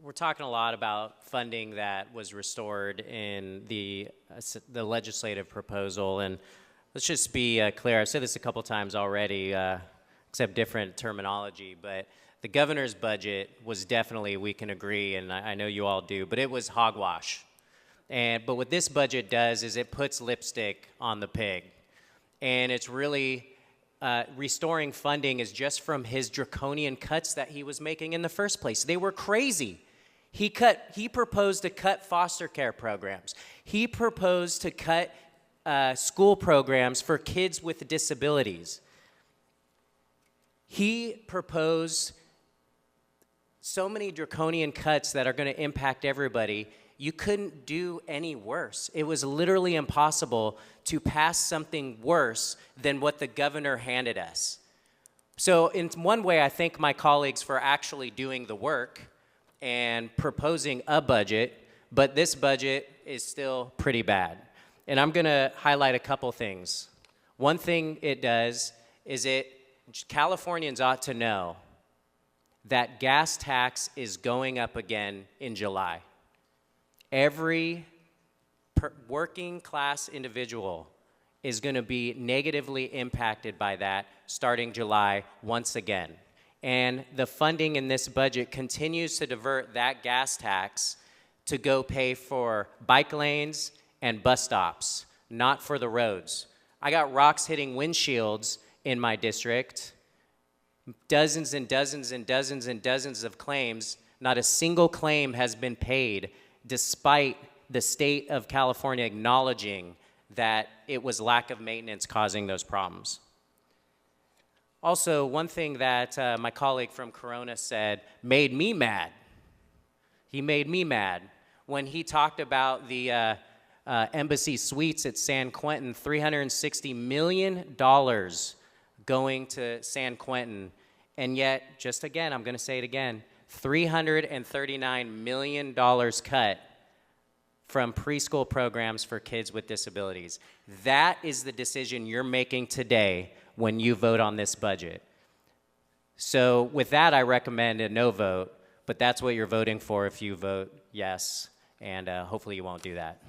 we're talking a lot about funding that was restored in the legislative proposal, and let's just be clear. I've said this a couple times already, except different terminology, but the governor's budget was definitely, we can agree, and I know you all do, but it was hogwash. But what this budget does is it puts lipstick on the pig, and it's really restoring funding is just from his draconian cuts that he was making in the first place. They were crazy. He proposed to cut foster care programs. He proposed to cut school programs for kids with disabilities. He proposed so many draconian cuts that are going to impact everybody. You couldn't do any worse. It was literally impossible to pass something worse than what the governor handed us. So in one way, I thank my colleagues for actually doing the work and proposing a budget, but this budget is still pretty bad. And I'm going to highlight a couple things. One thing it does is Californians ought to know that gas tax is going up again in July. Every working class individual is going to be negatively impacted by that starting July once again. And the funding in this budget continues to divert that gas tax to go pay for bike lanes and bus stops, not for the roads. I got rocks hitting windshields in my district, dozens and dozens and dozens and dozens of claims. Not a single claim has been paid, despite the state of California acknowledging that it was lack of maintenance causing those problems. Also, one thing that my colleague from Corona said made me mad. He made me mad when he talked about the Embassy Suites at San Quentin, $360 million going to San Quentin, and yet, just again, I'm going to say it again, $339 million cut from preschool programs for kids with disabilities. That is the decision you're making today when you vote on this budget. So with that, I recommend a no vote, but that's what you're voting for if you vote yes, and hopefully you won't do that.